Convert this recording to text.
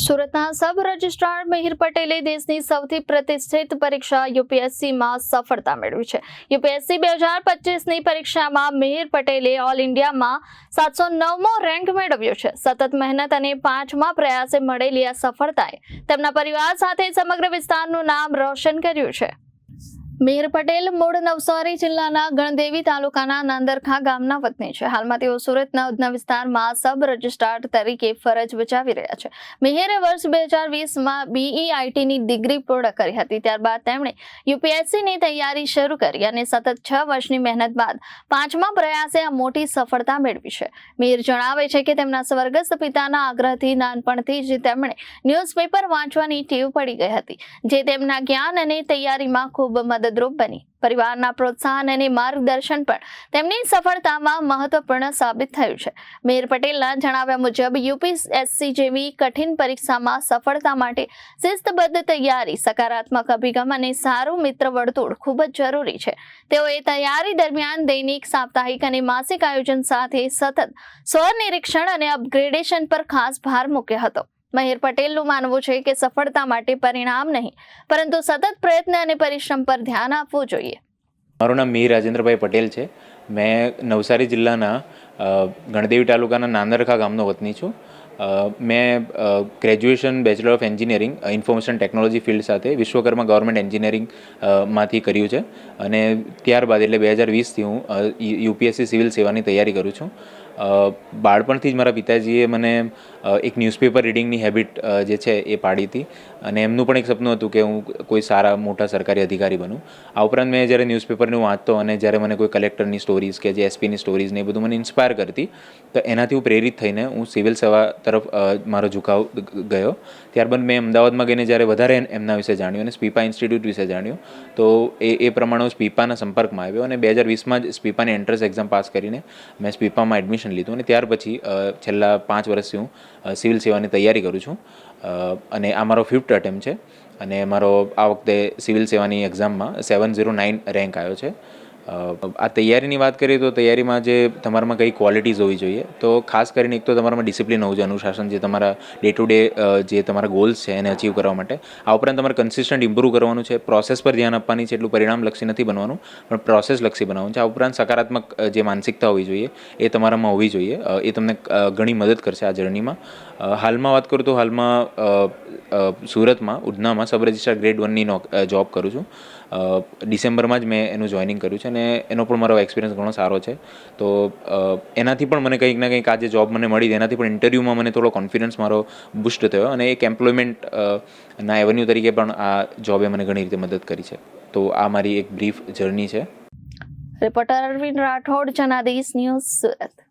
સુરતના sub registrar Mihir પટેલે દેશની સૌથી પ્રતિષ્ઠિત પરીક્ષા યુપીએસસીમાં સફળતા મેળવી છે। યુપીએસસી 2025ની પરીક્ષામાં મિહિર પટેલે ઓલ ઇન્ડિયામાં 709મો રેન્ક મેળવ્યો છે। સતત મહેનત અને 5મા પ્રયાસે મળેલી આ સફળતાએ તેમના પરિવાર સાથે સમગ્ર વિસ્તારનું નામ રોશન કર્યું છે। મિહિર પટેલ મૂળ નવસારી જિલ્લાના ગણદેવી તાલુકાના નાંદરખા ગામના વતની છે। હાલમાં તેઓ સુરતના ઉધના વિસ્તારમાં સબ રજિસ્ટ્રાર તરીકે ફરજ બજાવી રહ્યા છે। મિહિરે વર્ષ 2020માં BEITની ડિગ્રી પૂર્ણ કરી હતી। ત્યારબાદ તેમણે યુપીએસસીની તૈયારી શરૂ કરી અને સતત 6 વર્ષની મહેનત બાદ 5મા પ્રયાસે આ મોટી સફળતા મેળવી છે। મિહિર જણાવે છે કે તેમના સ્વર્ગસ્થ પિતાના આગ્રહથી નાનપણથી જ તેમણે ન્યૂઝપેપર વાંચવાની ટેવ પડી ગઈ હતી, જે તેમના જ્ઞાન અને તૈયારીમાં ખૂબ મદદરૂપ બની। પરિવારના પ્રોત્સાહન અને માર્ગદર્શન પણ તેમની સફળતામાં મહત્વપૂર્ણ સાબિત થયું છે। મિહિર પટેલના જણાવ્યા મુજબ યુપીએસસી જેવી કઠિન પરીક્ષામાં સફળતા માટે શિસ્તબદ્ધ તૈયારી, સકારાત્મક અભિગમ અને સારું મિત્ર વર્તુળ ખૂબ જ જરૂરી છે। તેઓએ તૈયારી દરમિયાન દૈનિક, સાપ્તાહિક અને માસિક આયોજન સાથે સતત સ્વનિરીક્ષણ અને અપગ્રેડેશન પર ખાસ ભાર મૂક્યો હતો। મિહિર પટેલનું માનવું છે કે સફળતા માટે પરિણામ નહીં, પરંતુ સતત પ્રયત્ન અને પરિશ્રમ પર ધ્યાન આપવું જોઈએ। મારું નામ મિહિર રાજેન્દ્રભાઈ પટેલ છે। મેં નવસારી જિલ્લાના ગણદેવી તાલુકાના નાંદરખા ગામનો વતની છું। મેં graduation bachelor of engineering information technology field સાથે વિશ્વકર્મા ગવર્મેન્ટ એન્જિનિયરિંગ માંથી કર્યું છે અને ત્યારબાદ એટલે 2020થી હું યુપીએસસી સિવિલ સેવાની તૈયારી કરું છું। બાળપણથી જ મારા પિતાજીએ મને એક ન્યૂઝપેપર રીડિંગની હેબિટ જે છે એ પાડી હતી અને એમનું પણ એક સપનું હતું કે હું કોઈ સારા મોટા સરકારી અધિકારી બનું। આ ઉપરાંત મેં જ્યારે ન્યૂઝપેપરનું વાંચતો અને જ્યારે મને કોઈ કલેક્ટરની સ્ટોરીઝ કે જે એસપીની સ્ટોરીઝ ને એ બધું મને ઇન્સ્પાયર કરતી, તો એનાથી હું પ્રેરિત થઈને હું સિવિલ સેવા તરફ મારો ઝુકાવ ગયો। ત્યારબાદ મેં અમદાવાદમાં ગઈને જ્યારે વધારે એમના વિશે જાણ્યું અને સ્પીપા ઇન્સ્ટિટ્યૂટ વિશે જાણ્યું, તો એ પ્રમાણે હું સ્પીપાના સંપર્કમાં આવ્યો અને 2020માં જ સ્પીપાની એન્ટ્રન્સ એક્ઝામ પાસ કરીને મેં સ્પીપામાં એડમિશન લીધું અને ત્યાર પછી છેલ્લા 5 વર્ષથી હું સિવિલ સેવાની તૈયારી કરું છું અને આ મારો 5th અટેમ્પ્ટ છે અને મારો આ વખતે સિવિલ સેવાની એક્ઝામમાં 709 રેન્ક આવ્યો છે। આ તૈયારીની વાત કરીએ તો તૈયારીમાં જે તમારામાં કઈ ક્વોલિટીઝ હોવી જોઈએ, તો ખાસ કરીને એક તો તમારામાં ડિસિપ્લિન હોવું જોઈએ, અનુશાસન, જે તમારા ડે ટુ ડે જે તમારા ગોલ્સ છે એને અચીવ કરવા માટે। આ ઉપરાંત તમારે કન્સિસ્ટન્ટ ઇમ્પ્રૂવ કરવાનું છે, પ્રોસેસ પર ધ્યાન આપવાની છે, એટલું પરિણામલક્ષી નથી બનવાનું પણ પ્રોસેસલક્ષી બનાવવાનું છે। આ ઉપરાંત સકારાત્મક જે માનસિકતા હોવી જોઈએ એ તમારામાં હોવી જોઈએ, એ તમને ઘણી મદદ કરશે આ જર્નીમાં। હાલમાં વાત કરું તો હાલમાં સુરતમાં ઉધનામાં સબ રજિસ્ટ્રાર ગ્રેડ 1ની જોબ કરું છું। ડિસેમ્બરમાં જ મેં એનું જોઈનિંગ કર્યું છે અને એનો પણ મારો એક્સપિરિયન્સ ઘણો સારો છે। તો એનાથી પણ મને કંઈક ના કંઈક આ જે જોબ મને મળી એનાથી પણ ઇન્ટરવ્યૂમાં મને થોડો કોન્ફિડન્સ મારો બુસ્ટ થયો અને એક એમ્પ્લોયમેન્ટ ના એવન્યુ તરીકે પણ આ જોબે મને ઘણી રીતે મદદ કરી છે। તો આ મારી એક બ્રીફ જર્ની છે। Reporter Arvind Rathod, Janadesh news, Surat.